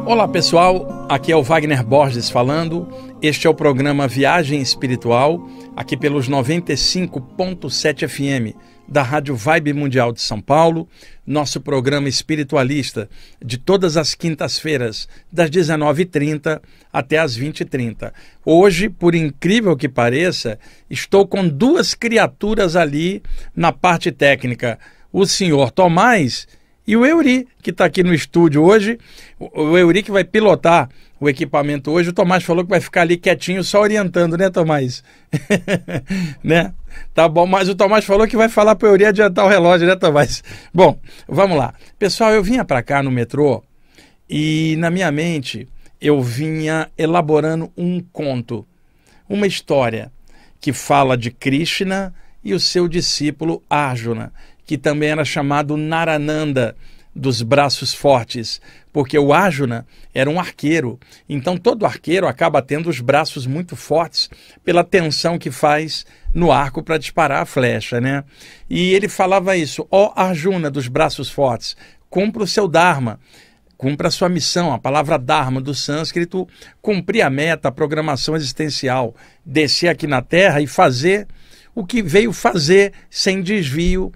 Olá pessoal, aqui é o Wagner Borges falando. Este é o programa Viagem Espiritual, aqui pelos 95.7 FM da Rádio Vibe Mundial de São Paulo, nosso programa espiritualista de todas as quintas-feiras, das 19h30 até as 20h30. Hoje, por incrível que pareça, estou com duas criaturas ali na parte técnica, o senhor Tomás e o Eury, que está aqui no estúdio hoje. O Eury que vai pilotar o equipamento hoje. O Tomás falou que vai ficar ali quietinho, só orientando, né, Tomás? Né? Tá bom, mas o Tomás falou que vai falar para o Eury adiantar o relógio, né, Tomás? Bom, vamos lá. Pessoal, eu vinha para cá no metrô e na minha mente eu vinha elaborando um conto, uma história que fala de Krishna e o seu discípulo Arjuna, que também era chamado Narananda, dos braços fortes, porque o Arjuna era um arqueiro. Então todo arqueiro acaba tendo os braços muito fortes pela tensão que faz no arco para disparar a flecha, né? E ele falava isso: ó Arjuna dos braços fortes, cumpra o seu dharma, cumpra a sua missão. A palavra dharma do sânscrito, cumprir a meta, a programação existencial, descer aqui na Terra e fazer o que veio fazer sem desvio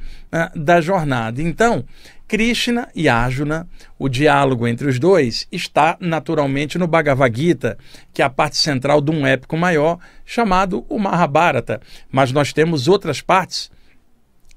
da jornada. Então, Krishna e Arjuna, o diálogo entre os dois está naturalmente no Bhagavad Gita, que é a parte central de um épico maior chamado o Mahabharata. Mas nós temos outras partes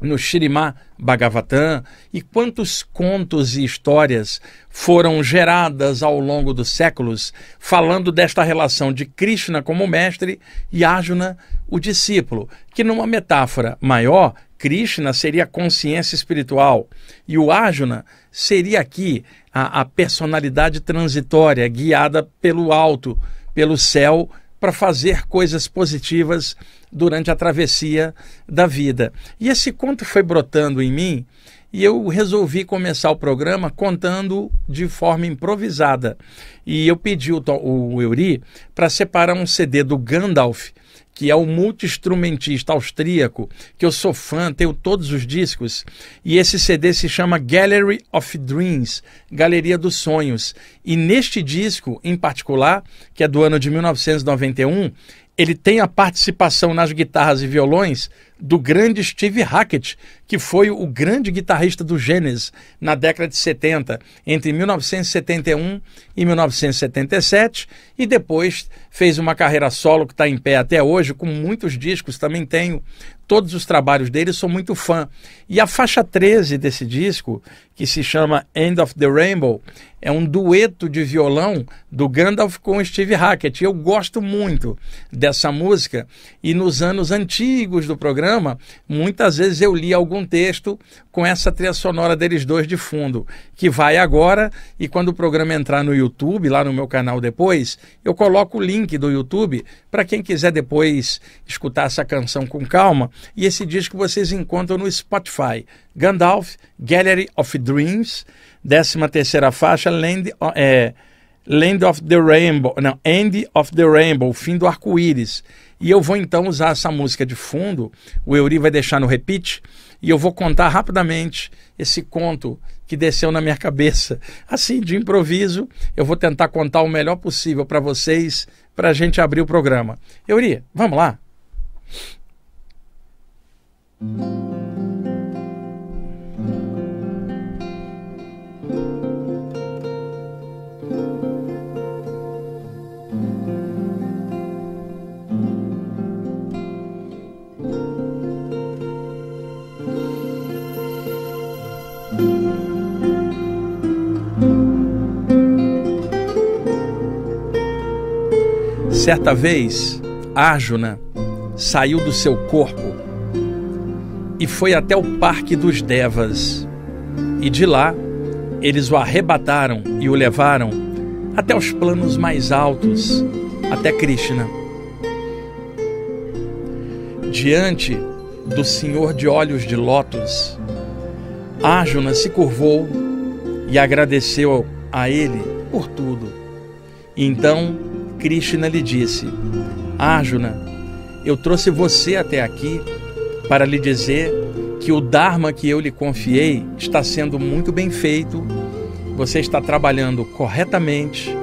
no Śrīmad Bhagavatam, e quantos contos e histórias foram geradas ao longo dos séculos falando desta relação de Krishna como mestre e Arjuna, o discípulo, que numa metáfora maior, Krishna seria a consciência espiritual e o Arjuna seria aqui a personalidade transitória, guiada pelo alto, pelo céu, para fazer coisas positivas durante a travessia da vida. E esse conto foi brotando em mim e eu resolvi começar o programa contando de forma improvisada. E eu pedi o Eury para separar um CD do Gandalf, que é o multi-instrumentista austríaco, que eu sou fã, tenho todos os discos, e esse CD se chama Gallery of Dreams, Galeria dos Sonhos. E neste disco, em particular, que é do ano de 1991, ele tem a participação nas guitarras e violões do grande Steve Hackett, que foi o grande guitarrista do Genesis na década de 70, entre 1971 e 1977, e depois fez uma carreira solo que está em pé até hoje, com muitos discos. Também tenho todos os trabalhos dele, sou muito fã. E a faixa 13 desse disco, que se chama End of the Rainbow, é um dueto de violão do Gandalf com o Steve Hackett. Eu gosto muito dessa música, e nos anos antigos do programa, muitas vezes eu li algum texto com essa trilha sonora deles dois de fundo, que vai agora, e quando o programa entrar no YouTube, lá no meu canal depois, eu coloco o link do YouTube para quem quiser depois escutar essa canção com calma. E esse disco vocês encontram no Spotify. Gandalf, Gallery of Dreams, 13ª faixa, Land of the Rainbow, não, End of the Rainbow, fim do arco-íris. E eu vou então usar essa música de fundo, o Eury vai deixar no repeat, e eu vou contar rapidamente esse conto que desceu na minha cabeça, assim, de improviso. Eu vou tentar contar o melhor possível para vocês, para a gente abrir o programa. Eury, vamos lá? Certa vez, Arjuna saiu do seu corpo e foi até o Parque dos Devas. E de lá, eles o arrebataram e o levaram até os planos mais altos, até Krishna. Diante do Senhor de olhos de lótus, Arjuna se curvou e agradeceu a ele por tudo. E então Krishna lhe disse: Arjuna, eu trouxe você até aqui para lhe dizer que o Dharma que eu lhe confiei está sendo muito bem feito você está trabalhando corretamente.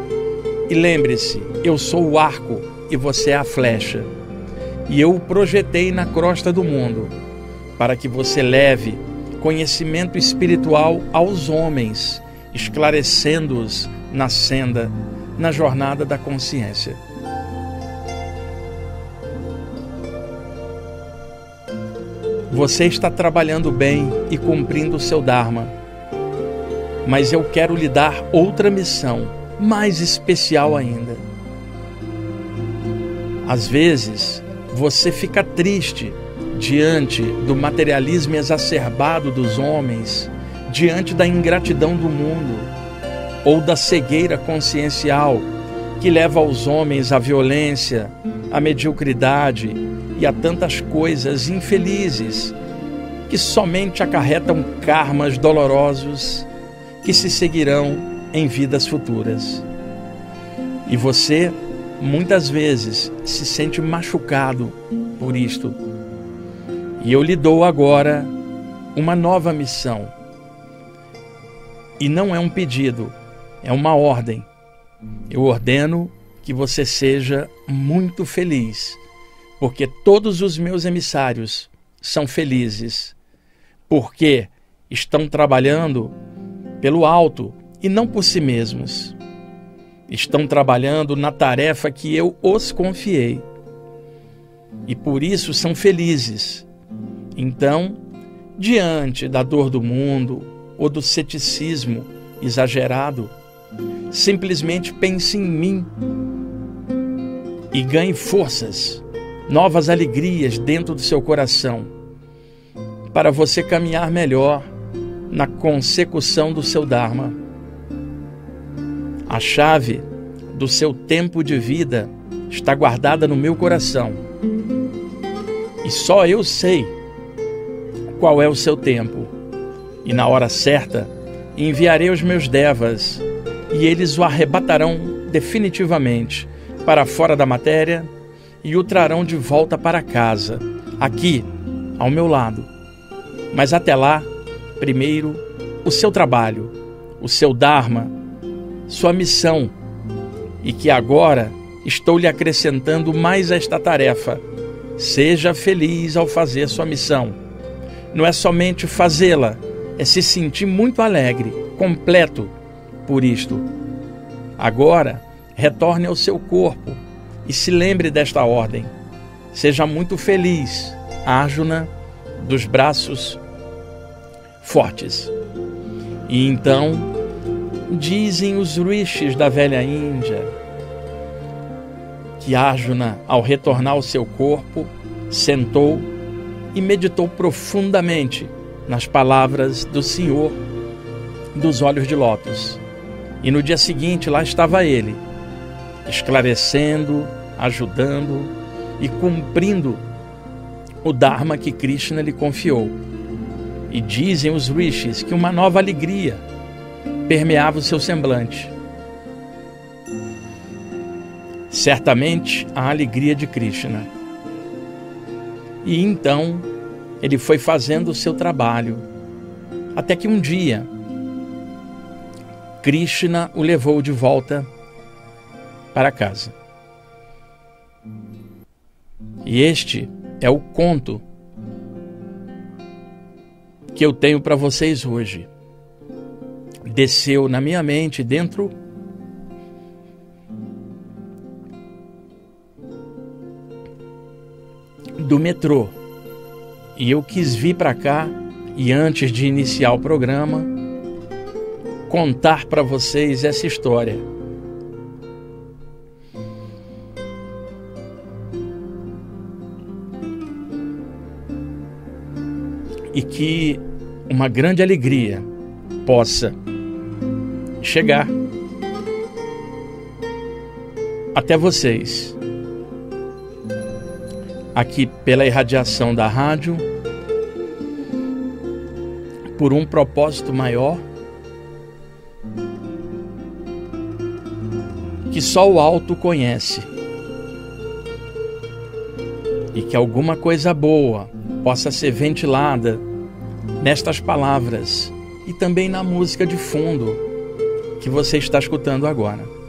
E lembre-se, eu sou o arco e você é a flecha. E eu o projetei na crosta do mundo, para que você leve conhecimento espiritual aos homens, esclarecendo-os na senda, na jornada da consciência. Você está trabalhando bem e cumprindo o seu Dharma, mas eu quero lhe dar outra missão, mais especial ainda. Às vezes, você fica triste diante do materialismo exacerbado dos homens, diante da ingratidão do mundo, ou da cegueira consciencial que leva os homens à violência, à mediocridade e a tantas coisas infelizes que somente acarretam karmas dolorosos que se seguirão em vidas futuras. E você, muitas vezes, se sente machucado por isto. E eu lhe dou agora uma nova missão. E não é um pedido, é uma ordem. Eu ordeno que você seja muito feliz, porque todos os meus emissários são felizes, porque estão trabalhando pelo alto e não por si mesmos. Estão trabalhando na tarefa que eu os confiei. E por isso são felizes. Então, diante da dor do mundo ou do ceticismo exagerado, simplesmente pense em mim e ganhe forças, novas alegrias dentro do seu coração, para você caminhar melhor na consecução do seu Dharma. A chave do seu tempo de vida está guardada no meu coração. E só eu sei qual é o seu tempo. E na hora certa, enviarei os meus devas, e eles o arrebatarão definitivamente para fora da matéria e o trarão de volta para casa, aqui, ao meu lado. Mas até lá, primeiro, o seu trabalho, o seu Dharma, sua missão, e que agora estou lhe acrescentando mais esta tarefa. Seja feliz ao fazer sua missão. Não é somente fazê-la, é se sentir muito alegre, completo por isto. Agora, retorne ao seu corpo e se lembre desta ordem. Seja muito feliz, Arjuna, dos braços fortes. E então, dizem os rishis da velha Índia que Arjuna, ao retornar ao seu corpo, sentou e meditou profundamente nas palavras do Senhor dos olhos de lótus. E no dia seguinte lá estava ele, esclarecendo, ajudando e cumprindo o Dharma que Krishna lhe confiou. E dizem os rishis que uma nova alegria permeava o seu semblante. Certamente a alegria de Krishna. E então ele foi fazendo o seu trabalho, até que um dia Krishna o levou de volta para casa. E este é o conto que eu tenho para vocês hoje. Desceu na minha mente dentro do metrô. E eu quis vir para cá e antes de iniciar o programa, contar para vocês essa história. E que uma grande alegria possa chegar até vocês, aqui pela irradiação da rádio, por um propósito maior, que só o alto conhece, e que alguma coisa boa possa ser ventilada nestas palavras e também na música de fundo, que você está escutando agora.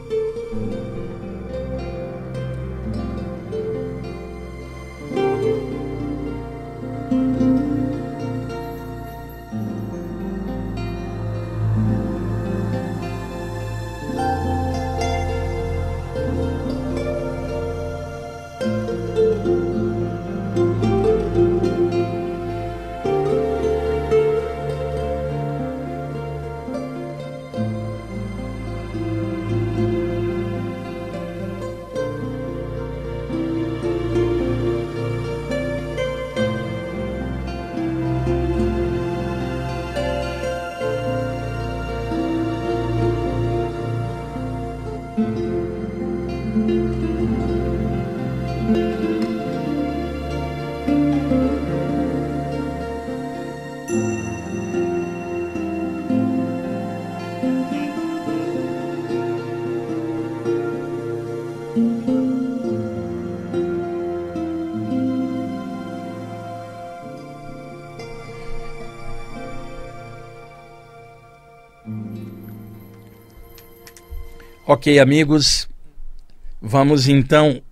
Ok, amigos, vamos então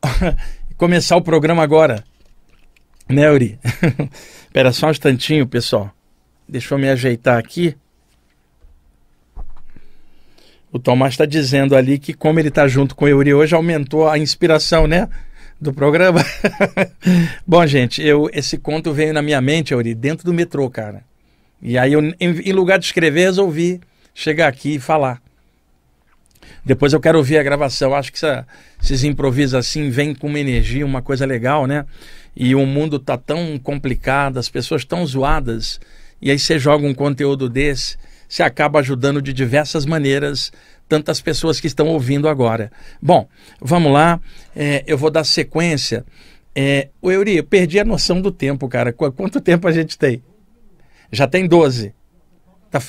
começar o programa agora, né, Uri? Espera só um instantinho, pessoal. Deixa eu me ajeitar aqui. O Tomás está dizendo ali que como ele está junto com o Uri hoje, aumentou a inspiração, né, do programa. Bom, gente, esse conto veio na minha mente, Uri, dentro do metrô, cara. E aí, em lugar de escrever, resolvi chegar aqui e falar. Depois eu quero ouvir a gravação. Acho que esses improvisos assim vêm com uma energia, uma coisa legal, né? E o mundo tá tão complicado, as pessoas tão zoadas. E aí você joga um conteúdo desse, você acaba ajudando de diversas maneiras tantas pessoas que estão ouvindo agora. Bom, vamos lá. Eu vou dar sequência. Euri, eu perdi a noção do tempo, cara. Quanto tempo a gente tem? Já tem 12.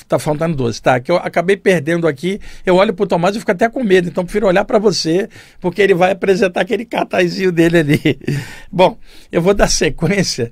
Tá faltando 12, tá? Que eu acabei perdendo aqui. Eu olho pro Tomás e fico até com medo. Então, prefiro olhar para você, porque ele vai apresentar aquele cartazinho dele ali. Bom, eu vou dar sequência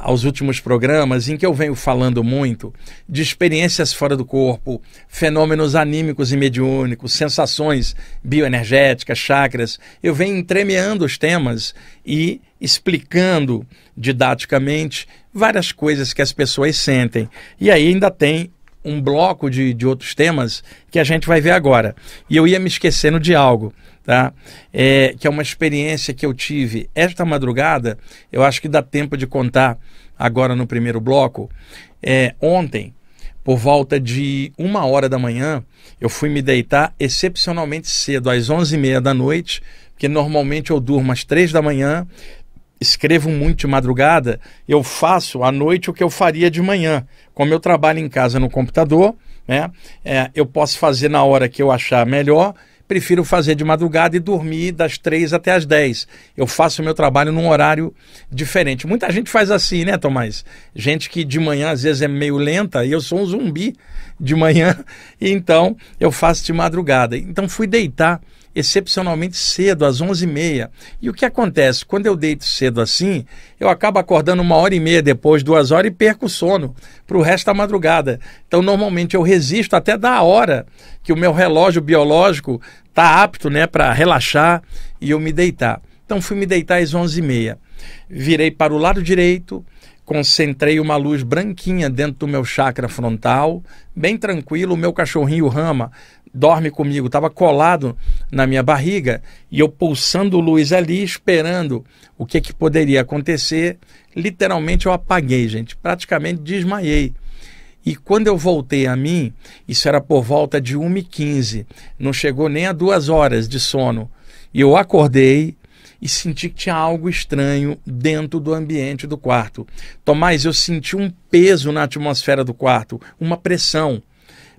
aos últimos programas em que eu venho falando muito de experiências fora do corpo, fenômenos anímicos e mediúnicos, sensações bioenergéticas, chakras. Eu venho entremeando os temas e explicando didaticamente várias coisas que as pessoas sentem. E aí ainda tem um bloco de outros temas que a gente vai ver agora. E eu ia me esquecendo de algo, tá? Que é uma experiência que eu tive esta madrugada. Eu acho que dá tempo de contar agora no primeiro bloco. Ontem, por volta de 1h da manhã, eu fui me deitar excepcionalmente cedo, às 11h30 da noite, porque normalmente eu durmo às 3 da manhã, escrevo muito de madrugada, eu faço à noite o que eu faria de manhã. Como eu trabalho em casa no computador, né, eu posso fazer na hora que eu achar melhor, prefiro fazer de madrugada e dormir das 3 até as 10. Eu faço o meu trabalho num horário diferente. Muita gente faz assim, né, Tomás? Gente que de manhã às vezes é meio lenta e eu sou um zumbi de manhã, e então eu faço de madrugada. Então fui deitar excepcionalmente cedo, às 11h30. E o que acontece? Quando eu deito cedo assim, eu acabo acordando 1h30 depois, 2 horas, e perco o sono para o resto da madrugada. Então, normalmente, eu resisto até da hora que o meu relógio biológico está apto, né, para relaxar e eu me deitar. Então, fui me deitar às 11h30. Virei para o lado direito, concentrei uma luz branquinha dentro do meu chakra frontal, bem tranquilo. O meu cachorrinho Rama dorme comigo, estava colado na minha barriga e eu pulsando luz ali, esperando o que poderia acontecer. Literalmente eu apaguei, gente, praticamente desmaiei. E quando eu voltei a mim, isso era por volta de 1h15, não chegou nem a 2 horas de sono. E eu acordei e senti que tinha algo estranho dentro do ambiente do quarto. Tomás, eu senti um peso na atmosfera do quarto, uma pressão.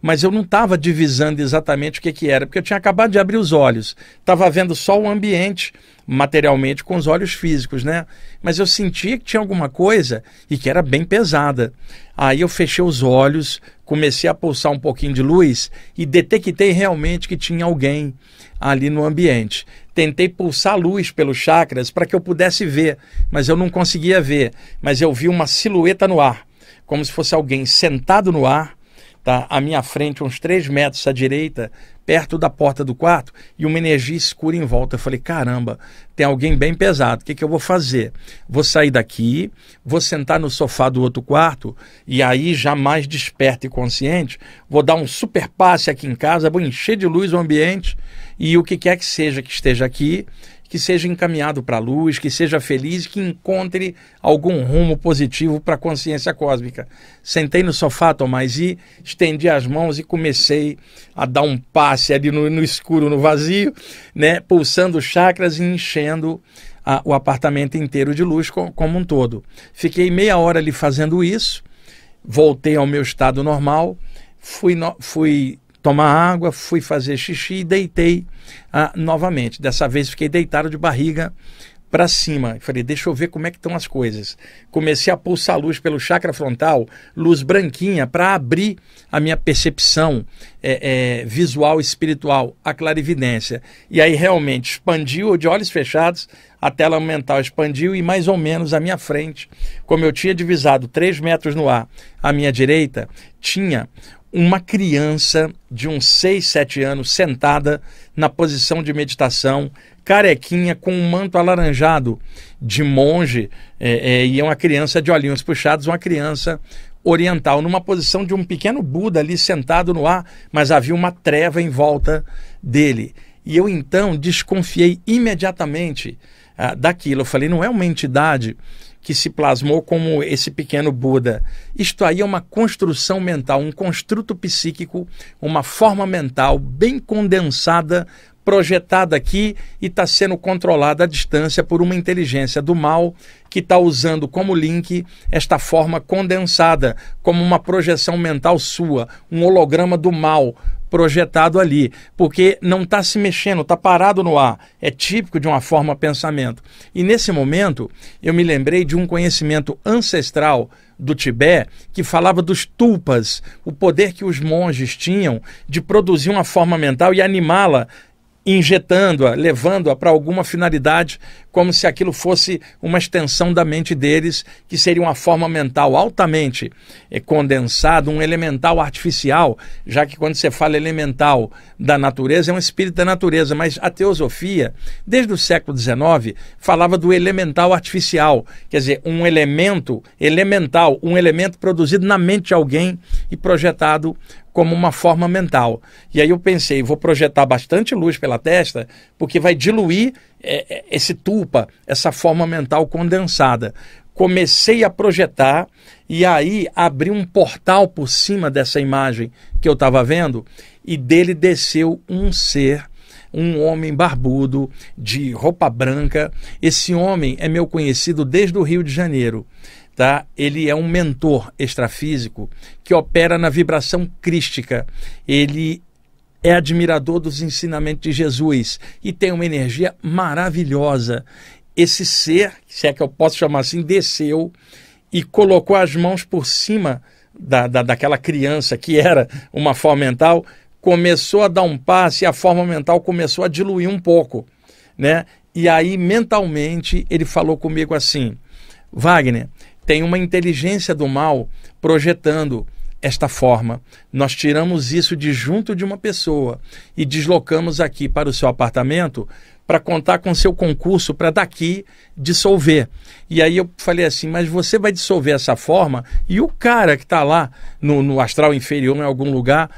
Mas eu não estava divisando exatamente o que era, porque eu tinha acabado de abrir os olhos. Estava vendo só o ambiente, materialmente, com os olhos físicos, né? Mas eu sentia que tinha alguma coisa e que era bem pesada. Aí eu fechei os olhos, comecei a pulsar um pouquinho de luz e detectei realmente que tinha alguém ali no ambiente. Tentei pulsar luz pelos chakras para que eu pudesse ver, mas eu não conseguia ver. Mas eu vi uma silhueta no ar, como se fosse alguém sentado no ar, tá? À minha frente, uns 3 metros à direita, perto da porta do quarto, e uma energia escura em volta. Eu falei, caramba, tem alguém bem pesado, o que eu vou fazer? Vou sair daqui, vou sentar no sofá do outro quarto, e aí, já mais desperto e consciente, vou dar um super passe aqui em casa, vou encher de luz o ambiente, e o que quer que seja que esteja aqui, que seja encaminhado para a luz, que seja feliz, que encontre algum rumo positivo para a consciência cósmica. Sentei no sofá, Tomás, e estendi as mãos e comecei a dar um passe ali no escuro, no vazio, né, pulsando chakras e enchendo o apartamento inteiro de luz como um todo. Fiquei meia hora ali fazendo isso, voltei ao meu estado normal, fui tomar água, fui fazer xixi e deitei novamente. Dessa vez fiquei deitado de barriga para cima. Falei, deixa eu ver como é que estão as coisas. Comecei a pulsar luz pelo chakra frontal, luz branquinha, para abrir a minha percepção visual e espiritual, a clarividência. E aí realmente expandiu, de olhos fechados, a tela mental expandiu e mais ou menos à minha frente, como eu tinha divisado 3 metros no ar, à minha direita, tinha uma criança de uns 6, 7 anos sentada na posição de meditação, carequinha, com um manto alaranjado de monge, e é uma criança de olhinhos puxados, uma criança oriental, numa posição de um pequeno Buda ali sentado no ar, mas havia uma treva em volta dele. E eu então desconfiei imediatamente daquilo. Eu falei, não é uma entidade que se plasmou como esse pequeno Buda. Isto aí é uma construção mental, um construto psíquico, uma forma mental bem condensada, projetada aqui e está sendo controlada à distância por uma inteligência do mal que está usando como link esta forma condensada, como uma projeção mental sua, um holograma do mal projetado ali, porque não está se mexendo, está parado no ar, é típico de uma forma pensamento. E nesse momento eu me lembrei de um conhecimento ancestral do Tibete que falava dos tulpas, o poder que os monges tinham de produzir uma forma mental e animá-la, injetando-a, levando-a para alguma finalidade, como se aquilo fosse uma extensão da mente deles, que seria uma forma mental altamente condensada, um elemental artificial, já que quando você fala elemental da natureza, é um espírito da natureza, mas a teosofia, desde o século XIX, falava do elemental artificial, quer dizer, um elemento elemental, um elemento produzido na mente de alguém e projetado como uma forma mental. E aí eu pensei, vou projetar bastante luz pela testa, porque vai diluir esse tulpa, essa forma mental condensada. Comecei a projetar e aí abri um portal por cima dessa imagem que eu estava vendo e dele desceu um ser, um homem barbudo, de roupa branca. Esse homem é meu conhecido desde o Rio de Janeiro. Tá? Ele é um mentor extrafísico que opera na vibração crística. Ele é admirador dos ensinamentos de Jesus e tem uma energia maravilhosa. Esse ser, se é que eu posso chamar assim, desceu e colocou as mãos por cima daquela criança que era uma forma mental, começou a dar um passe e a forma mental começou a diluir um pouco, né? E aí mentalmente ele falou comigo assim, Wagner, tem uma inteligência do mal projetando esta forma. Nós tiramos isso de junto de uma pessoa e deslocamos aqui para o seu apartamento para contar com seu concurso para daqui dissolver. E aí eu falei assim, mas você vai dissolver essa forma e o cara que está lá no astral inferior em algum lugar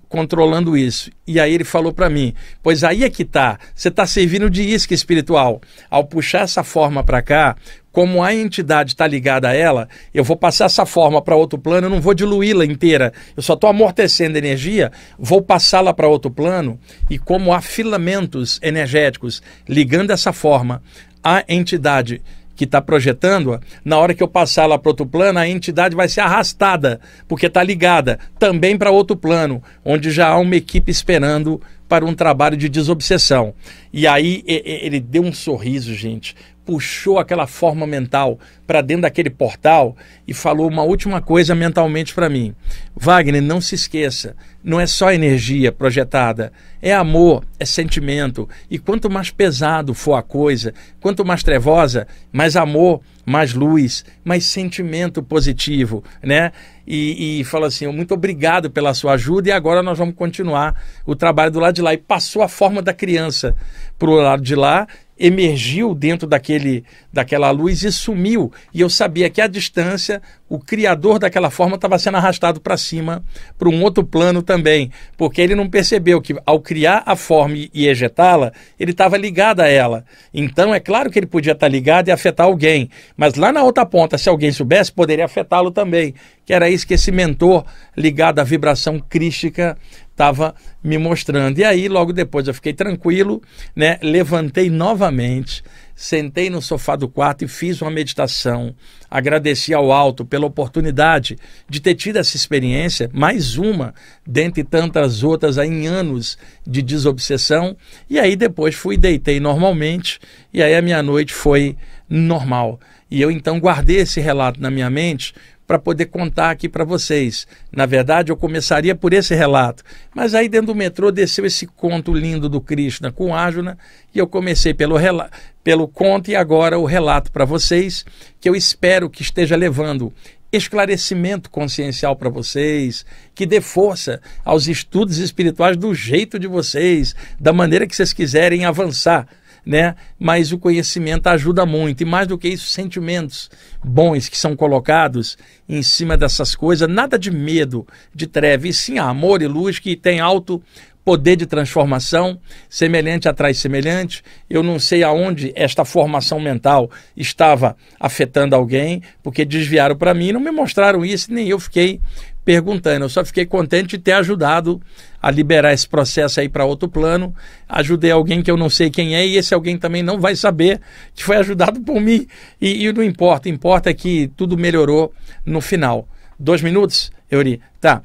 controlando isso. E aí ele falou para mim, pois aí é que tá, você está servindo de isca espiritual. Ao puxar essa forma para cá, como a entidade está ligada a ela, eu vou passar essa forma para outro plano, eu não vou diluí-la inteira, eu só estou amortecendo energia, vou passá-la para outro plano, e como há filamentos energéticos ligando essa forma à entidade que está projetando-a, na hora que eu passar lá para outro plano, a entidade vai ser arrastada, porque está ligada também para outro plano, onde já há uma equipe esperando para um trabalho de desobsessão. E aí ele deu um sorriso, gente, puxou aquela forma mental para dentro daquele portal e falou uma última coisa mentalmente para mim. Wagner, não se esqueça, não é só energia projetada, é amor, é sentimento. E quanto mais pesado for a coisa, quanto mais trevosa, mais amor, mais luz, mais sentimento positivo, né? E fala assim, muito obrigado pela sua ajuda e agora nós vamos continuar o trabalho do lado de lá. E passou a forma da criança para o lado de lá, emergiu dentro daquela luz e sumiu. E eu sabia que à distância o criador daquela forma estava sendo arrastado para cima, para um outro plano também, porque ele não percebeu que ao criar a forma e ejetá-la, ele estava ligado a ela. Então é claro que ele podia estar ligado e afetar alguém, mas lá na outra ponta, se alguém soubesse, poderia afetá-lo também, que era isso que esse mentor ligado à vibração crística estava me mostrando. E aí, logo depois, eu fiquei tranquilo, né? Levantei novamente, sentei no sofá do quarto e fiz uma meditação. Agradeci ao alto pela oportunidade de ter tido essa experiência, mais uma, dentre tantas outras aí, em anos de desobsessão. E aí depois fui, deitei normalmente, e aí a minha noite foi normal. E eu então guardei esse relato na minha mente para poder contar aqui para vocês. Na verdade, eu começaria por esse relato, mas aí dentro do metrô desceu esse conto lindo do Krishna com Arjuna, e eu comecei pelo conto e agora o relato para vocês, que eu espero que esteja levando esclarecimento consciencial para vocês, que dê força aos estudos espirituais do jeito de vocês, da maneira que vocês quiserem avançar, né? Mas o conhecimento ajuda muito, e mais do que isso, sentimentos bons que são colocados em cima dessas coisas, nada de medo, de treva, e sim amor e luz que tem alto poder de transformação, semelhante atrai semelhante. Eu não sei aonde esta formação mental estava afetando alguém, porque desviaram para mim, não me mostraram isso, nem eu fiquei perguntando. Eu só fiquei contente de ter ajudado a liberar esse processo aí para outro plano. Ajudei alguém que eu não sei quem é, e esse alguém também não vai saber que foi ajudado por mim. E não importa, importa é que tudo melhorou no final. 2 minutos, Euri? Tá.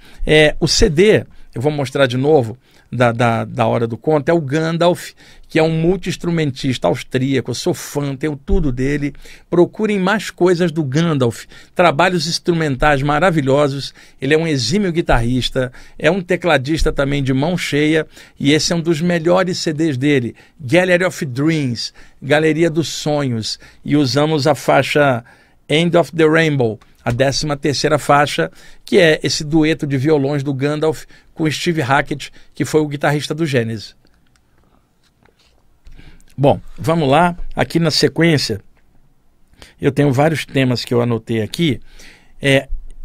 O CD, eu vou mostrar de novo, da hora do conto, é o Gandalf, que é um multi-instrumentista austríaco. Eu sou fã, tenho tudo dele. Procurem mais coisas do Gandalf, trabalhos instrumentais maravilhosos. Ele é um exímio guitarrista, é um tecladista também de mão cheia, e esse é um dos melhores CDs dele, Gallery of Dreams, Galeria dos Sonhos, e usamos a faixa End of the Rainbow, a 13ª faixa, que é esse dueto de violões do Gandalf com Steve Hackett, que foi o guitarrista do Gênesis. Bom, vamos lá. Aqui na sequência, eu tenho vários temas que eu anotei aqui.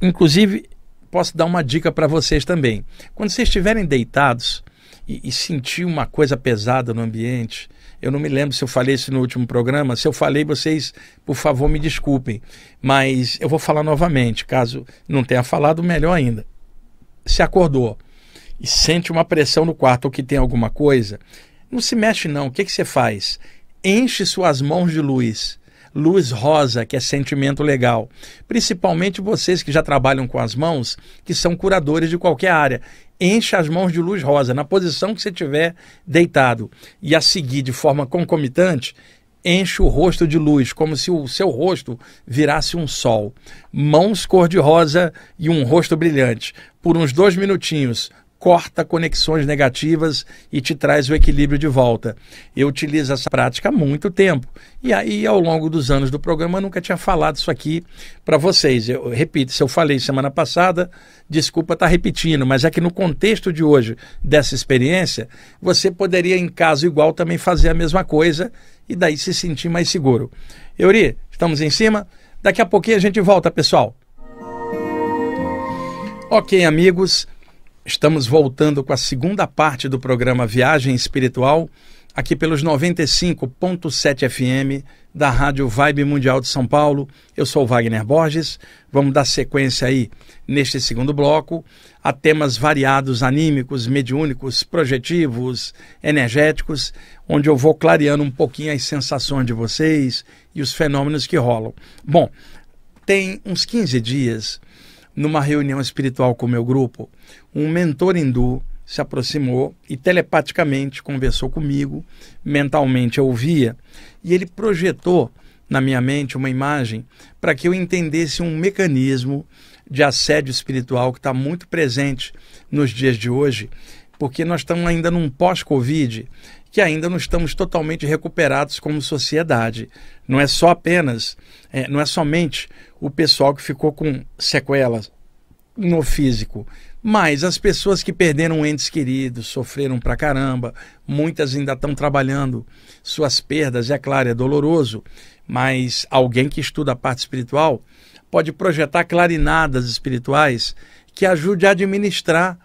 Inclusive, posso dar uma dica para vocês também. Quando vocês estiverem deitados e sentir uma coisa pesada no ambiente, eu não me lembro se eu falei isso no último programa. Se eu falei, vocês, por favor, me desculpem. Mas eu vou falar novamente, caso não tenha falado, melhor ainda. Se acordou e sente uma pressão no quarto ou que tem alguma coisa, não se mexe não. O que você faz? Enche suas mãos de luz. Luz rosa, que é sentimento legal. Principalmente vocês que já trabalham com as mãos, que são curadores de qualquer área. Enche as mãos de luz rosa, na posição que você estiver deitado. E a seguir, de forma concomitante, enche o rosto de luz, como se o seu rosto virasse um sol. Mãos cor-de-rosa e um rosto brilhante. Por uns 2 minutinhos, corta conexões negativas e te traz o equilíbrio de volta. Eu utilizo essa prática há muito tempo. E aí, ao longo dos anos do programa, eu nunca tinha falado isso aqui para vocês. Eu repito, se eu falei semana passada, desculpa estar repetindo, mas é que no contexto de hoje, dessa experiência, você poderia, em caso igual, também fazer a mesma coisa e daí se sentir mais seguro. Euri, estamos em cima? Daqui a pouquinho a gente volta, pessoal. Ok, amigos. Estamos voltando com a segunda parte do programa Viagem Espiritual, aqui pelos 95.7 FM da Rádio Vibe Mundial de São Paulo. Eu sou o Wagner Borges. Vamos dar sequência aí neste segundo bloco a temas variados, anímicos, mediúnicos, projetivos, energéticos, onde eu vou clareando um pouquinho as sensações de vocês e os fenômenos que rolam. Bom, tem uns 15 dias, numa reunião espiritual com o meu grupo, um mentor hindu se aproximou e telepaticamente conversou comigo, mentalmente eu ouvia, e ele projetou na minha mente uma imagem para que eu entendesse um mecanismo de assédio espiritual que está muito presente nos dias de hoje, porque nós estamos ainda num pós-Covid, que ainda não estamos totalmente recuperados como sociedade. Não é só apenas, não é somente o pessoal que ficou com sequelas no físico, mas as pessoas que perderam entes queridos, sofreram pra caramba, muitas ainda estão trabalhando suas perdas, é claro, é doloroso, mas alguém que estuda a parte espiritual pode projetar clarinadas espirituais que ajude a administrar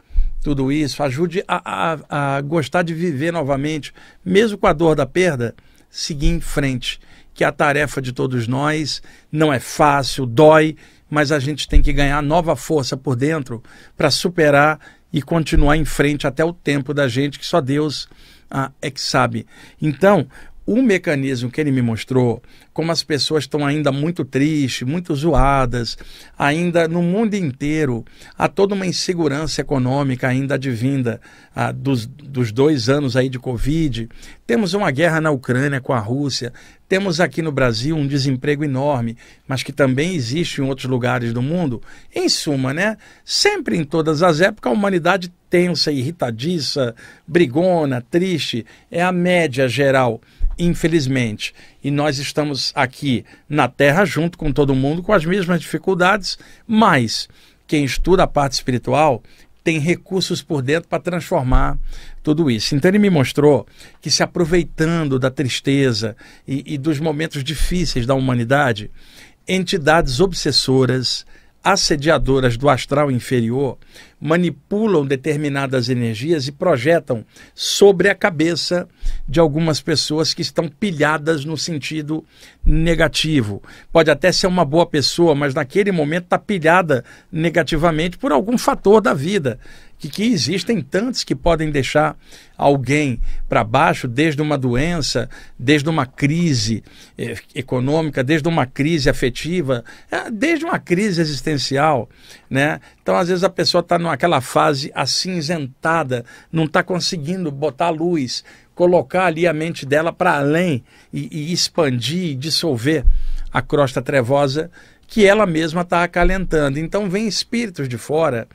tudo isso, ajude a gostar de viver novamente, mesmo com a dor da perda, seguir em frente, que a tarefa de todos nós não é fácil, dói, mas a gente tem que ganhar nova força por dentro para superar e continuar em frente até o tempo da gente, que só Deus é que sabe. Então, o mecanismo que ele me mostrou, como as pessoas estão ainda muito tristes, muito zoadas, ainda no mundo inteiro, há toda uma insegurança econômica ainda advinda dos 2 anos aí de Covid. Temos uma guerra na Ucrânia com a Rússia, temos aqui no Brasil um desemprego enorme, mas que também existe em outros lugares do mundo. Em suma, né? Sempre em todas as épocas a humanidade tensa, irritadiça, brigona, triste, é a média geral, infelizmente. E nós estamos aqui na Terra junto com todo mundo com as mesmas dificuldades, mas quem estuda a parte espiritual tem recursos por dentro para transformar tudo isso. Então ele me mostrou que, se aproveitando da tristeza e dos momentos difíceis da humanidade, entidades obsessoras, assediadoras do astral inferior, manipulam determinadas energias e projetam sobre a cabeça de algumas pessoas que estão pilhadas no sentido negativo. Pode até ser uma boa pessoa, mas naquele momento está pilhada negativamente por algum fator da vida, que existem tantos que podem deixar alguém para baixo, desde uma doença, desde uma crise econômica, desde uma crise afetiva, desde uma crise existencial, né? Então, às vezes, a pessoa está naquela fase acinzentada, não está conseguindo botar luz, colocar ali a mente dela para além e expandir, dissolver a crosta trevosa que ela mesma está acalentando. Então, vem espíritos de fora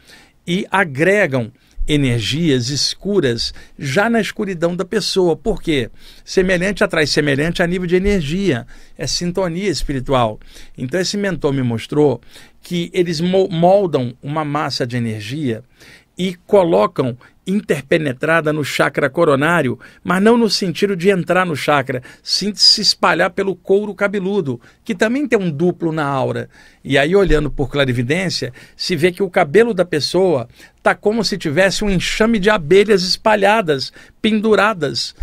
e agregam energias escuras já na escuridão da pessoa. Por quê? Semelhante atrai semelhante a nível de energia, é sintonia espiritual. Então esse mentor me mostrou que eles moldam uma massa de energia e colocam interpenetrada no chakra coronário, mas não no sentido de entrar no chakra, sim de se espalhar pelo couro cabeludo, que também tem um duplo na aura. E aí, olhando por clarividência, se vê que o cabelo da pessoa está como se tivesse um enxame de abelhas espalhadas, penduradas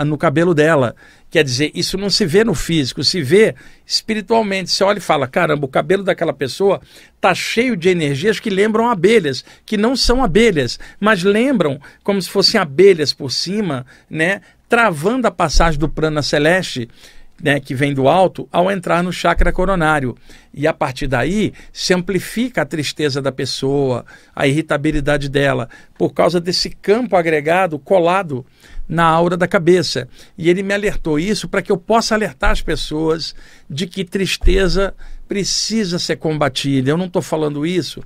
no cabelo dela. Quer dizer, isso não se vê no físico, se vê espiritualmente. Você olha e fala, caramba, o cabelo daquela pessoa está cheio de energias que lembram abelhas, que não são abelhas, mas lembram como se fossem abelhas por cima, né, travando a passagem do prana celeste, né, que vem do alto, ao entrar no chakra coronário. E a partir daí se amplifica a tristeza da pessoa, a irritabilidade dela, por causa desse campo agregado colado na aura da cabeça. E ele me alertou isso para que eu possa alertar as pessoas de que tristeza precisa ser combatida. Eu não estou falando isso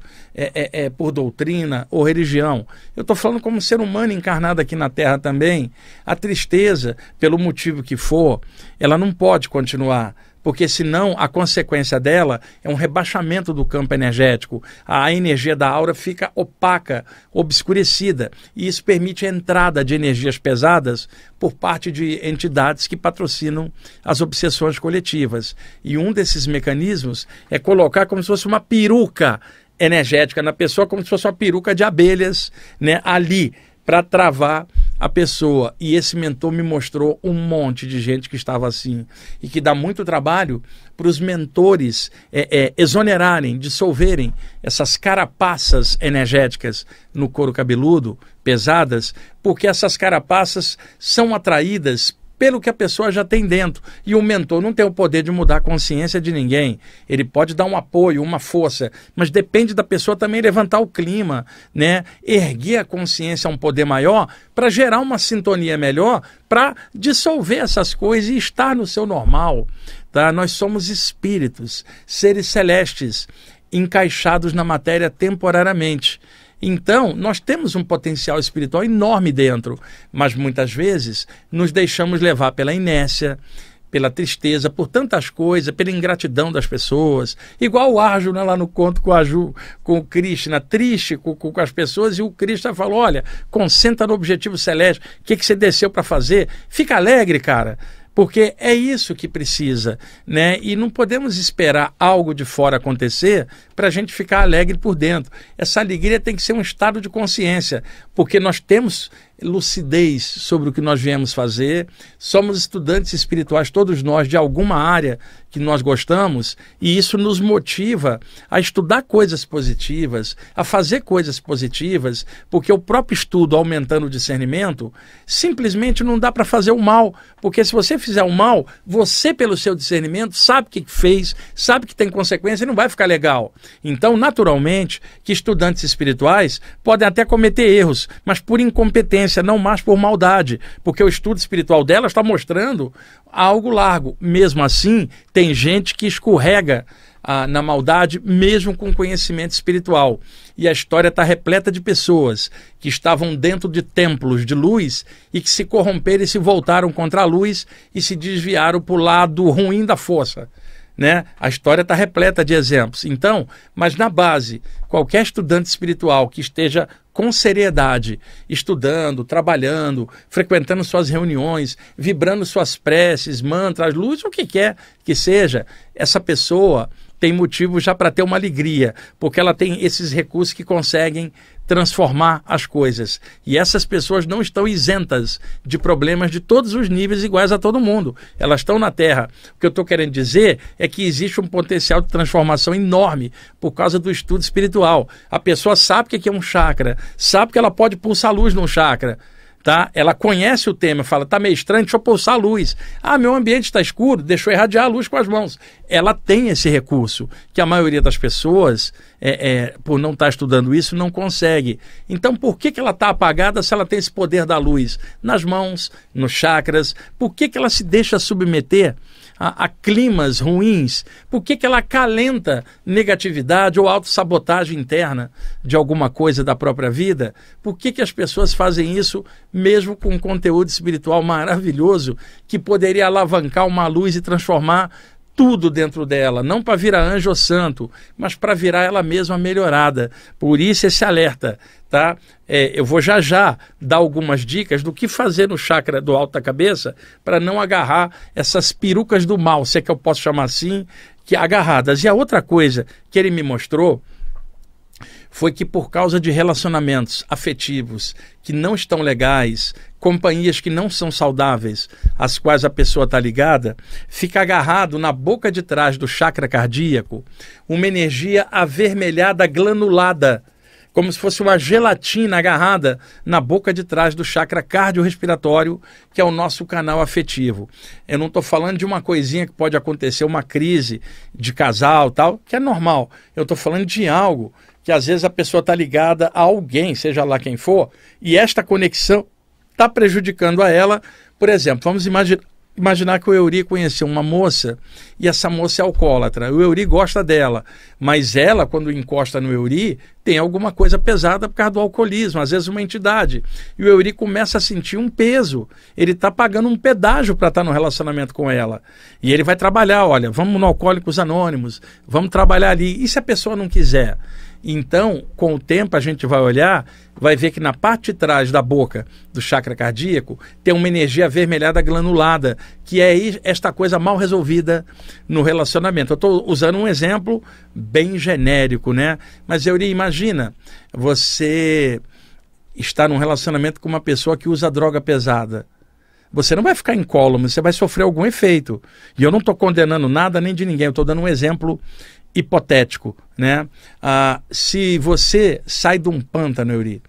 por doutrina ou religião. Eu estou falando como ser humano encarnado aqui na Terra também. A tristeza, pelo motivo que for, ela não pode continuar, porque senão a consequência dela é um rebaixamento do campo energético. A energia da aura fica opaca, obscurecida, e isso permite a entrada de energias pesadas por parte de entidades que patrocinam as obsessões coletivas. E um desses mecanismos é colocar como se fosse uma peruca energética na pessoa, como se fosse uma peruca de abelhas, né, ali, para travar a pessoa. E esse mentor me mostrou um monte de gente que estava assim, e que dá muito trabalho para os mentores exonerarem, dissolverem essas carapaças energéticas no couro cabeludo, pesadas, porque essas carapaças são atraídas pelo que a pessoa já tem dentro. E o mentor não tem o poder de mudar a consciência de ninguém. Ele pode dar um apoio, uma força, mas depende da pessoa também levantar o clima, né? Erguer a consciência a um poder maior para gerar uma sintonia melhor, para dissolver essas coisas e estar no seu normal. tá? Nós somos espíritos, seres celestes, encaixados na matéria temporariamente. Então, nós temos um potencial espiritual enorme dentro, mas muitas vezes nos deixamos levar pela inércia, pela tristeza, por tantas coisas, pela ingratidão das pessoas. Igual o Arjuna lá no conto com o Krishna, triste com as pessoas, e o Krishna falou, olha, concentra no objetivo celeste, o que você desceu para fazer? Fica alegre, cara. Porque é isso que precisa, né? E não podemos esperar algo de fora acontecer para a gente ficar alegre por dentro. Essa alegria tem que ser um estado de consciência, porque nós temos lucidez sobre o que nós viemos fazer, somos estudantes espirituais, todos nós, de alguma área que nós gostamos, e isso nos motiva a estudar coisas positivas, a fazer coisas positivas, porque o próprio estudo, aumentando o discernimento, simplesmente não dá para fazer o mal, porque se você fizer o mal, você, pelo seu discernimento, sabe o que fez, sabe que tem consequência e não vai ficar legal. Então, naturalmente, que estudantes espirituais podem até cometer erros, mas por incompetência, não mais por maldade, porque o estudo espiritual dela está mostrando algo largo. Mesmo assim, tem gente que escorrega na maldade, mesmo com conhecimento espiritual. E a história está repleta de pessoas que estavam dentro de templos de luz e que se corromperam e se voltaram contra a luz e se desviaram para o lado ruim da força. Né? A história está repleta de exemplos. Então, mas na base, qualquer estudante espiritual que esteja com seriedade, estudando, trabalhando, frequentando suas reuniões, vibrando suas preces, mantras, luz, o que quer que seja, essa pessoa tem motivo já para ter uma alegria, porque ela tem esses recursos que conseguem transformar as coisas. E essas pessoas não estão isentas de problemas de todos os níveis iguais a todo mundo. Elas estão na Terra. O que eu estou querendo dizer é que existe um potencial de transformação enorme por causa do estudo espiritual. A pessoa sabe o que é um chakra, sabe que ela pode pulsar luz num chakra. Tá? Ela conhece o tema, fala, tá meio estranho, deixa eu pulsar a luz. Ah, meu ambiente está escuro, deixa eu irradiar a luz com as mãos. Ela tem esse recurso, que a maioria das pessoas, por não estar estudando isso, não consegue. Então, por que ela está apagada se ela tem esse poder da luz? Nas mãos, nos chakras. Por que ela se deixa submeter a climas ruins? Por que ela acalenta negatividade ou autossabotagem interna de alguma coisa da própria vida? Por que as pessoas fazem isso mesmo com um conteúdo espiritual maravilhoso que poderia alavancar uma luz e transformar tudo dentro dela, não para virar anjo ou santo, mas para virar ela mesma melhorada? Por isso esse alerta, tá? Eu vou já dar algumas dicas do que fazer no chakra do alto da cabeça para não agarrar essas perucas do mal, se é que eu posso chamar assim, que agarradas. E a outra coisa que ele me mostrou foi que por causa de relacionamentos afetivos que não estão legais, companhias que não são saudáveis, às quais a pessoa está ligada, fica agarrado na boca de trás do chakra cardíaco uma energia avermelhada granulada, como se fosse uma gelatina agarrada na boca de trás do chakra cardiorrespiratório, que é o nosso canal afetivo. Eu não estou falando de uma coisinha que pode acontecer, uma crise de casal, tal, que é normal. Eu estou falando de algo que às vezes a pessoa está ligada a alguém, seja lá quem for, e esta conexão está prejudicando a ela. Por exemplo, vamos imaginar que o Euri conheceu uma moça e essa moça é alcoólatra. O Euri gosta dela, mas ela, quando encosta no Euri, tem alguma coisa pesada por causa do alcoolismo, às vezes uma entidade. E o Euri começa a sentir um peso. Ele está pagando um pedágio para estar no relacionamento com ela. E ele vai trabalhar, olha, vamos no Alcoólicos Anônimos, vamos trabalhar ali. E se a pessoa não quiser? Então, com o tempo, a gente vai olhar, vai ver que na parte de trás da boca do chakra cardíaco tem uma energia avermelhada granulada, que é esta coisa mal resolvida no relacionamento. Eu estou usando um exemplo bem genérico, né? Mas imagina, você está num relacionamento com uma pessoa que usa droga pesada. Você não vai ficar incólume, você vai sofrer algum efeito. E eu não estou condenando nada nem de ninguém, eu estou dando um exemplo hipotético, né? Se você sai de um pântano, Euri,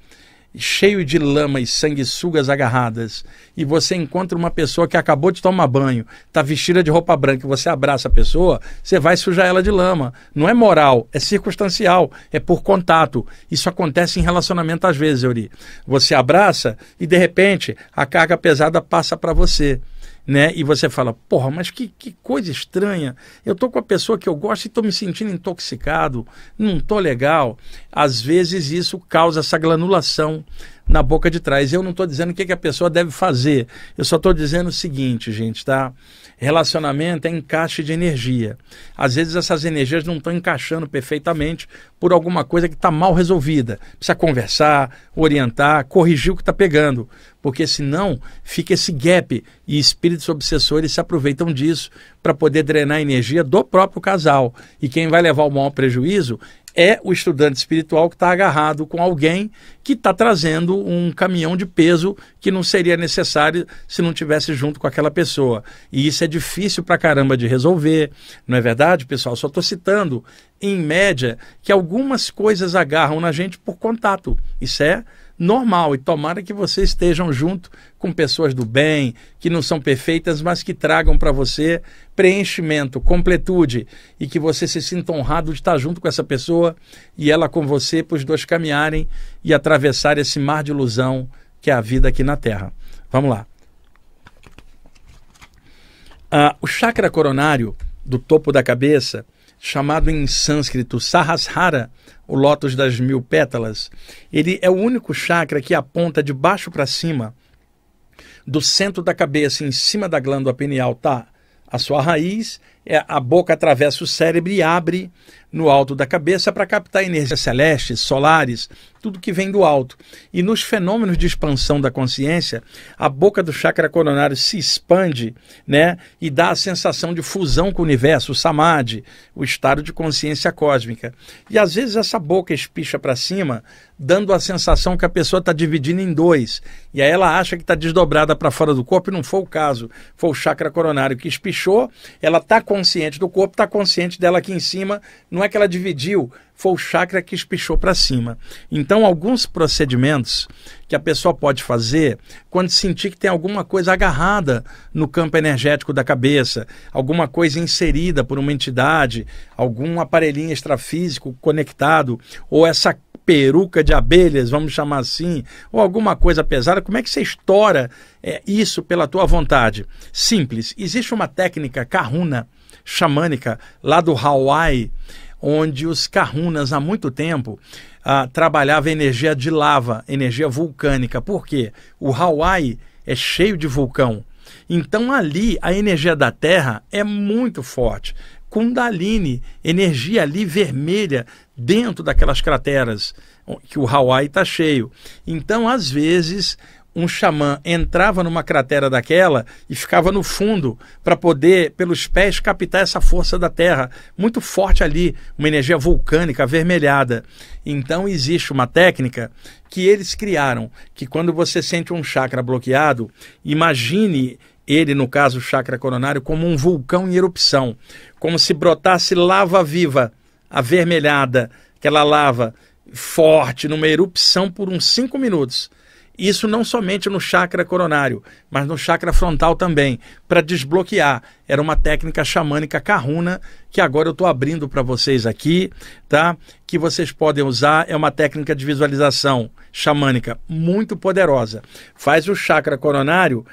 cheio de lama e sanguessugas agarradas, e você encontra uma pessoa que acabou de tomar banho, está vestida de roupa branca, e você abraça a pessoa, você vai sujar ela de lama. Não é moral, é circunstancial, é por contato. Isso acontece em relacionamento às vezes, Euri. Você abraça e de repente a carga pesada passa para você. né? E você fala, porra, mas que coisa estranha. Eu tô com a pessoa que eu gosto e tô me sentindo intoxicado, não tô legal. Às vezes isso causa essa granulação na boca de trás. Eu não estou dizendo o que a pessoa deve fazer. Eu só estou dizendo o seguinte, gente, tá? Relacionamento é encaixe de energia. Às vezes essas energias não estão encaixando perfeitamente por alguma coisa que está mal resolvida. Precisa conversar, orientar, corrigir o que está pegando. Porque senão fica esse gap e espíritos obsessores se aproveitam disso para poder drenar a energia do próprio casal. E quem vai levar o maior prejuízo é o estudante espiritual que está agarrado com alguém que está trazendo um caminhão de peso que não seria necessário se não tivesse junto com aquela pessoa. E isso é difícil pra caramba de resolver, não é verdade, pessoal? Só estou citando, em média, que algumas coisas agarram na gente por contato. Isso é normal, e tomara que vocês estejam junto com pessoas do bem, que não são perfeitas, mas que tragam para você preenchimento, completude, e que você se sinta honrado de estar junto com essa pessoa e ela com você, para os dois caminharem e atravessar esse mar de ilusão que é a vida aqui na Terra. Vamos lá. O chakra coronário do topo da cabeça, chamado em sânscrito Sahasrara, o lótus das 1000 pétalas, ele é o único chakra que aponta de baixo para cima, do centro da cabeça, em cima da glândula pineal, tá a sua raiz, a boca atravessa o cérebro e abre no alto da cabeça para captar energias celestes, solares, tudo que vem do alto. E nos fenômenos de expansão da consciência, a boca do chakra coronário se expande, né, e dá a sensação de fusão com o universo, o samadhi, o estado de consciência cósmica. E às vezes essa boca espicha para cima, dando a sensação que a pessoa está dividindo em dois. E aí ela acha que está desdobrada para fora do corpo, e não foi o caso. Foi o chakra coronário que espichou, ela está consciente do corpo, está consciente dela aqui em cima, não é que ela dividiu, foi o chakra que espichou para cima. Então, alguns procedimentos que a pessoa pode fazer quando sentir que tem alguma coisa agarrada no campo energético da cabeça, alguma coisa inserida por uma entidade, algum aparelhinho extrafísico conectado, ou essa peruca de abelhas, vamos chamar assim, ou alguma coisa pesada, como é que você estoura isso pela tua vontade? Simples. Existe uma técnica kahuna, xamânica, lá do Hawaii, onde os kahunas há muito tempo trabalhavam energia de lava, energia vulcânica. Por quê? O Hawaii é cheio de vulcão. Então ali a energia da Terra é muito forte. Kundalini, energia ali vermelha dentro daquelas crateras que o Hawaii está cheio. Então, às vezes, um xamã entrava numa cratera daquela e ficava no fundo para poder, pelos pés, captar essa força da Terra, muito forte ali, uma energia vulcânica, avermelhada. Então existe uma técnica que eles criaram, que quando você sente um chakra bloqueado, imagine ele, no caso o chakra coronário, como um vulcão em erupção, como se brotasse lava viva, avermelhada, aquela lava forte, numa erupção por uns 5 minutos. Isso não somente no chakra coronário, mas no chakra frontal também, para desbloquear. Era uma técnica xamânica kahuna, que agora eu estou abrindo para vocês aqui, tá? Que vocês podem usar. É uma técnica de visualização xamânica muito poderosa. Faz o chakra coronário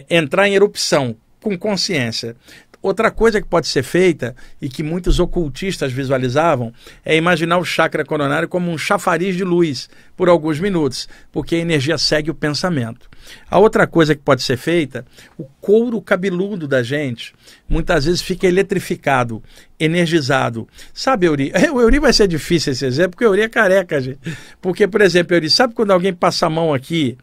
entrar em erupção com consciência. Outra coisa que pode ser feita, e que muitos ocultistas visualizavam, é imaginar o chakra coronário como um chafariz de luz por alguns minutos, porque a energia segue o pensamento. A outra coisa que pode ser feita, o couro cabeludo da gente, muitas vezes fica eletrificado, energizado. Sabe, Euri? O Euri vai ser difícil esse exemplo, porque o Euri é careca, gente. Porque, por exemplo, Euri, sabe quando alguém passa a mão aqui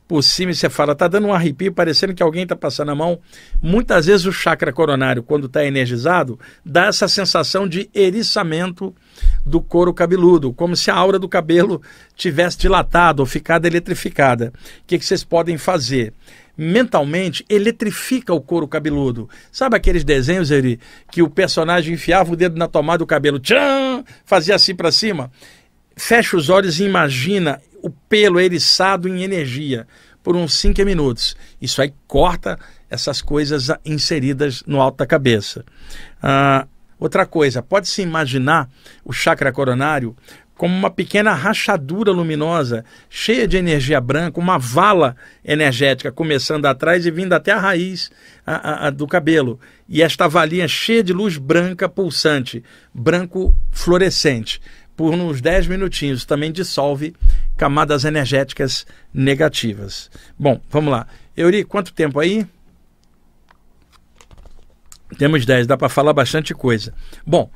por cima e você fala, tá dando um arrepio, parecendo que alguém está passando a mão? Muitas vezes o chakra coronário, quando está energizado, dá essa sensação de eriçamento do couro cabeludo, como se a aura do cabelo tivesse dilatado ou ficado eletrificada. O que vocês podem fazer? Mentalmente, eletrifica o couro cabeludo. Sabe aqueles desenhos, Eri, que o personagem enfiava o dedo na tomada do cabelo, tchan, fazia assim para cima? Fecha os olhos e imagina o pelo eriçado em energia por uns 5 minutos. Isso aí corta essas coisas inseridas no alto da cabeça. Outra coisa, pode-se imaginar o chakra coronário como uma pequena rachadura luminosa, cheia de energia branca, uma vala energética começando atrás e vindo até a raiz do cabelo. E esta valinha cheia de luz branca pulsante, branco fluorescente. Por uns 10 minutinhos também dissolve camadas energéticas negativas. Bom, vamos lá. Euri, quanto tempo aí? Temos 10, dá para falar bastante coisa. Bom,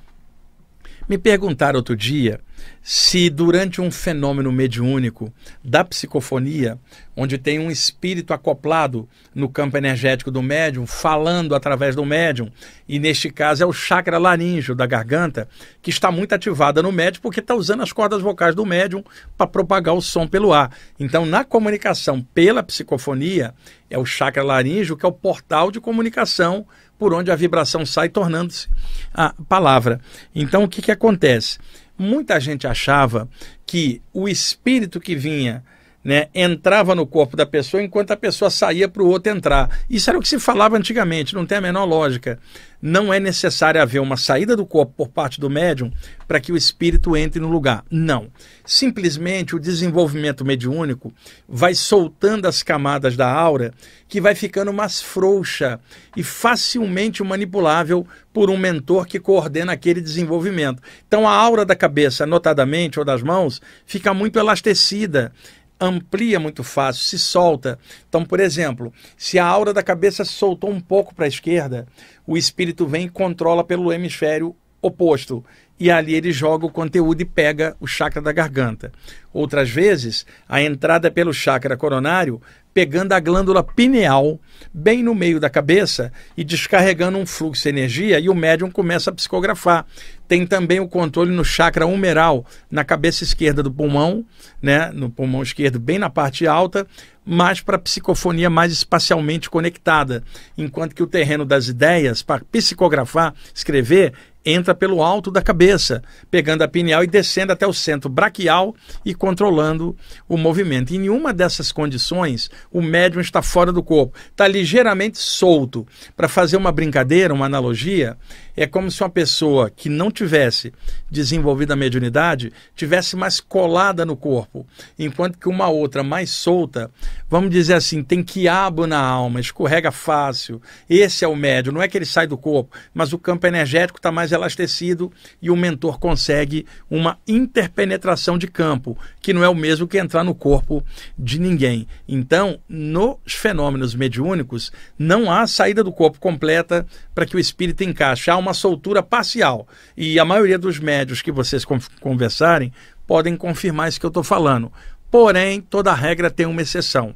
me perguntaram outro dia se durante um fenômeno mediúnico da psicofonia, onde tem um espírito acoplado no campo energético do médium, falando através do médium, e neste caso é o chakra laríngeo da garganta, que está muito ativada no médium, porque está usando as cordas vocais do médium para propagar o som pelo ar. Então, na comunicação pela psicofonia, é o chakra laríngeo que é o portal de comunicação por onde a vibração sai, tornando-se a palavra. Então, o que acontece? Muita gente achava que o espírito que vinha, né, entrava no corpo da pessoa enquanto a pessoa saía para o outro entrar. Isso era o que se falava antigamente, não tem a menor lógica. Não é necessário haver uma saída do corpo por parte do médium para que o espírito entre no lugar. Não. Simplesmente o desenvolvimento mediúnico vai soltando as camadas da aura, que vai ficando mais frouxa e facilmente manipulável por um mentor que coordena aquele desenvolvimento. Então a aura da cabeça, notadamente, ou das mãos, fica muito elastecida, amplia muito fácil, se solta. Então, por exemplo, se a aura da cabeça se soltou um pouco para a esquerda, o espírito vem e controla pelo hemisfério oposto. E ali ele joga o conteúdo e pega o chakra da garganta. Outras vezes, a entrada é pelo chakra coronário, pegando a glândula pineal bem no meio da cabeça e descarregando um fluxo de energia, e o médium começa a psicografar. Tem também o controle no chakra humeral, na cabeça esquerda do pulmão, né, no pulmão esquerdo, bem na parte alta, mas para psicofonia mais espacialmente conectada, enquanto que o terreno das ideias, para psicografar, escrever, entra pelo alto da cabeça, pegando a pineal e descendo até o centro braquial e controlando o movimento. Em nenhuma dessas condições, o médium está fora do corpo, está ligeiramente solto. Para fazer uma brincadeira, uma analogia, é como se uma pessoa que não tivesse desenvolvido a mediunidade tivesse mais colada no corpo, enquanto que uma outra mais solta, vamos dizer assim, tem quiabo na alma, escorrega fácil. Esse é o médium, não é que ele sai do corpo, mas o campo energético está mais elastecido e o mentor consegue uma interpenetração de campo, que não é o mesmo que entrar no corpo de ninguém. Então, nos fenômenos mediúnicos, não há saída do corpo completa para que o espírito encaixe. Há uma soltura parcial. E a maioria dos médios que vocês conversarem podem confirmar isso que eu estou falando. Porém, toda regra tem uma exceção.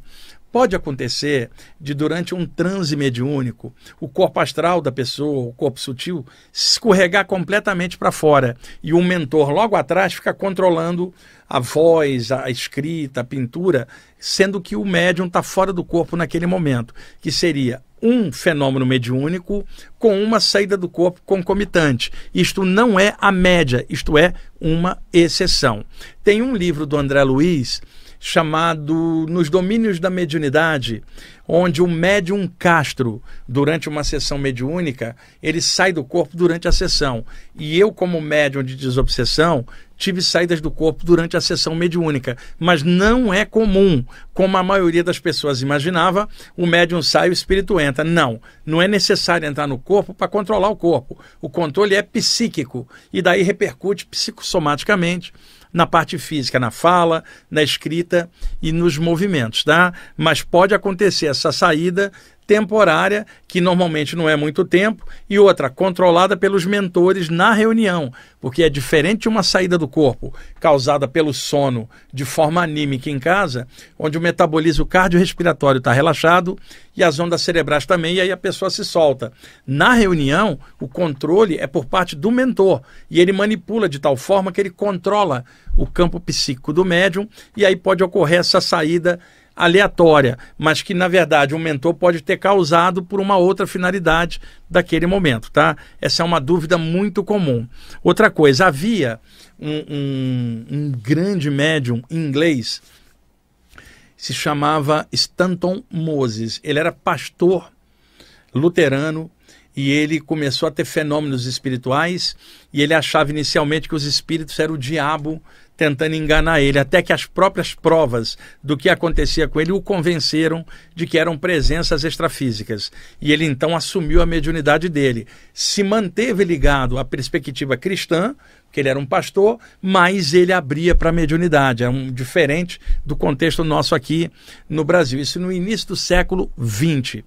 Pode acontecer de, durante um transe mediúnico, o corpo astral da pessoa, o corpo sutil, escorregar completamente para fora. E o mentor logo atrás fica controlando a voz, a escrita, a pintura, sendo que o médium está fora do corpo naquele momento, que seria um fenômeno mediúnico com uma saída do corpo concomitante. Isto não é a média, isto é uma exceção. Tem um livro do André Luiz chamado Nos Domínios da Mediunidade, onde o médium Castro, durante uma sessão mediúnica, ele sai do corpo durante a sessão. E eu, como médium de desobsessão, tive saídas do corpo durante a sessão mediúnica, mas não é comum, como a maioria das pessoas imaginava, o médium sai e o espírito entra. Não é necessário entrar no corpo para controlar o corpo. O controle é psíquico e daí repercute psicossomaticamente na parte física, na fala, na escrita e nos movimentos, tá? Mas pode acontecer essa saída temporária, que normalmente não é muito tempo, e outra, controlada pelos mentores na reunião, porque é diferente de uma saída do corpo causada pelo sono de forma anímica em casa, onde o metabolismo cardiorrespiratório está relaxado e as ondas cerebrais também, e aí a pessoa se solta. Na reunião, o controle é por parte do mentor, e ele manipula de tal forma que ele controla o campo psíquico do médium, e aí pode ocorrer essa saída aleatória, mas que na verdade um mentor pode ter causado por uma outra finalidade daquele momento, tá? Essa é uma dúvida muito comum. Outra coisa, havia um grande médium inglês, se chamava Stanton Moses. Ele era pastor luterano e ele começou a ter fenômenos espirituais, e ele achava inicialmente que os espíritos eram o diabo tentando enganar ele, até que as próprias provas do que acontecia com ele o convenceram de que eram presenças extrafísicas. E ele então assumiu a mediunidade dele. Se manteve ligado à perspectiva cristã, que ele era um pastor, mas ele abria para a mediunidade. É diferente do contexto nosso aqui no Brasil. Isso no início do século XX.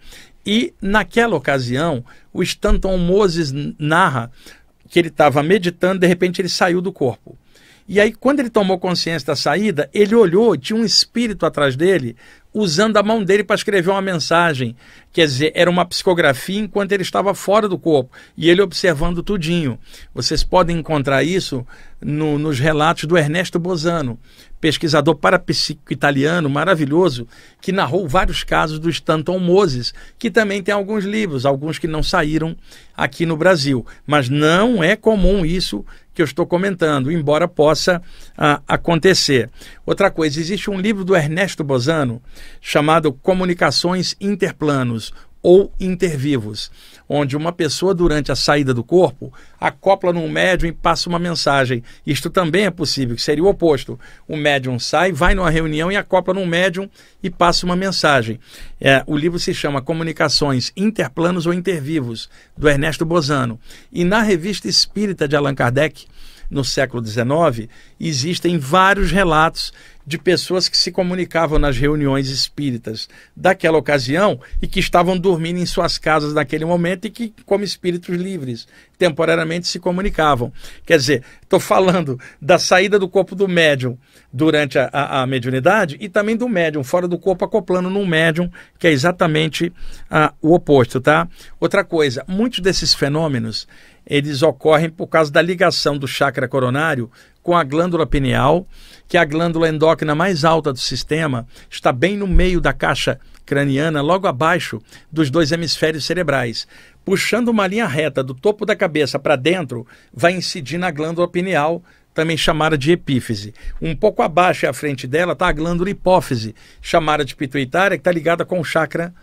E naquela ocasião, o Stanton Moses narra que ele estava meditando, de repente ele saiu do corpo. E aí, quando ele tomou consciência da saída, ele olhou, tinha um espírito atrás dele, usando a mão dele para escrever uma mensagem. Quer dizer, era uma psicografia enquanto ele estava fora do corpo. E ele observando tudinho. Vocês podem encontrar isso nos relatos do Ernesto Bozano, pesquisador parapsíquico italiano maravilhoso, que narrou vários casos do Stanton Moses, que também tem alguns livros, alguns que não saíram aqui no Brasil. Mas não é comum isso que eu estou comentando, embora possa acontecer. Outra coisa, existe um livro do Ernesto Bozano chamado Comunicações Interplanos ou Intervivos, onde uma pessoa durante a saída do corpo acopla num médium e passa uma mensagem. Isto também é possível, que seria o oposto. O médium sai, vai numa reunião e acopla num médium e passa uma mensagem. O livro se chama Comunicações Interplanos ou Intervivos, do Ernesto Bozano. E na Revista Espírita de Allan Kardec, no século XIX, existem vários relatos de pessoas que se comunicavam nas reuniões espíritas daquela ocasião e que estavam dormindo em suas casas naquele momento e que, como espíritos livres, temporariamente se comunicavam. Quer dizer, estou falando da saída do corpo do médium durante a mediunidade e também do médium fora do corpo acoplando num médium, que é exatamente o oposto, tá? Outra coisa, muitos desses fenômenos eles ocorrem por causa da ligação do chakra coronário com a glândula pineal, que é a glândula endócrina mais alta do sistema, está bem no meio da caixa craniana, logo abaixo dos dois hemisférios cerebrais. Puxando uma linha reta do topo da cabeça para dentro, vai incidir na glândula pineal, também chamada de epífise. Um pouco abaixo e à frente dela está a glândula hipófise, chamada de pituitária, que está ligada com o chakra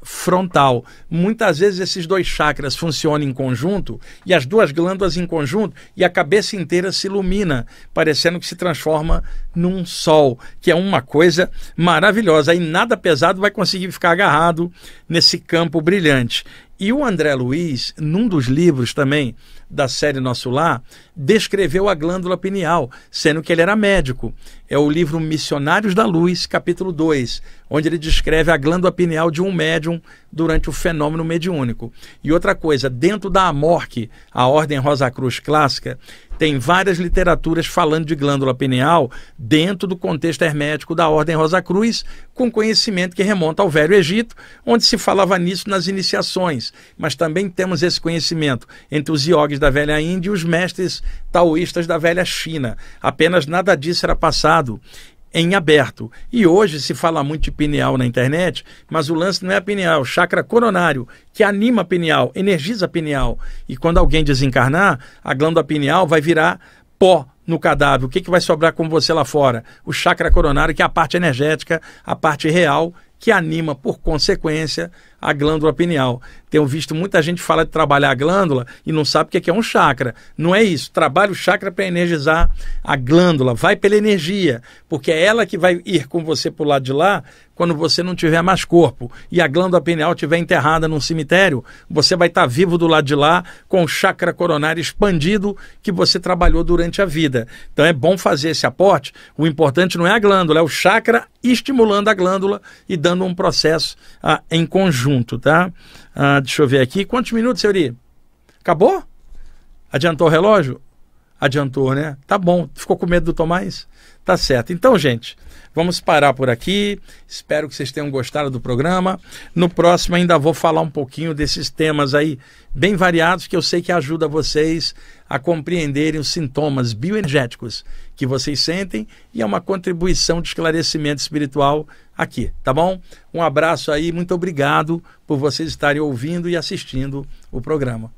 frontal. Muitas vezes esses dois chakras funcionam em conjunto e as duas glândulas em conjunto e a cabeça inteira se ilumina, parecendo que se transforma num sol, que é uma coisa maravilhosa. Aí nada pesado vai conseguir ficar agarrado nesse campo brilhante. E o André Luiz, num dos livros também da série Nosso Lar, descreveu a glândula pineal, sendo que ele era médico. É o livro Missionários da Luz, capítulo 2, onde ele descreve a glândula pineal de um médium durante o fenômeno mediúnico. E outra coisa, dentro da AMORC, a Ordem Rosa Cruz Clássica, tem várias literaturas falando de glândula pineal dentro do contexto hermético da Ordem Rosa Cruz, com conhecimento que remonta ao Velho Egito, onde se falava nisso nas iniciações. Mas também temos esse conhecimento entre os iogues da Velha Índia e os mestres taoístas da Velha China. Apenas nada disso era passado em aberto. E hoje se fala muito de pineal na internet, mas o lance não é a pineal, o chakra coronário, que anima a pineal, energiza a pineal. E quando alguém desencarnar, a glândula pineal vai virar pó no cadáver. O que vai sobrar com você lá fora? O chakra coronário, que é a parte energética, a parte real, que anima, por consequência, a glândula pineal. Tenho visto muita gente falar de trabalhar a glândula e não sabe o que é um chakra. Não é isso. Trabalha o chakra para energizar a glândula. Vai pela energia, porque é ela que vai ir com você para o lado de lá quando você não tiver mais corpo. E a glândula pineal estiver enterrada num cemitério, você vai estar vivo do lado de lá com o chakra coronário expandido que você trabalhou durante a vida. Então é bom fazer esse aporte. O importante não é a glândula, é o chakra estimulando a glândula e dando um processo em conjunto, tá? Deixa eu ver aqui. Quantos minutos, Seuri? Acabou? Adiantou o relógio? Adiantou, né? Tá bom. Ficou com medo do Tomás? Tá certo. Então, gente, vamos parar por aqui. Espero que vocês tenham gostado do programa. No próximo ainda vou falar um pouquinho desses temas aí bem variados que eu sei que ajuda vocês a compreenderem os sintomas bioenergéticos que vocês sentem e é uma contribuição de esclarecimento espiritual aqui, tá bom? Um abraço aí, muito obrigado por vocês estarem ouvindo e assistindo o programa.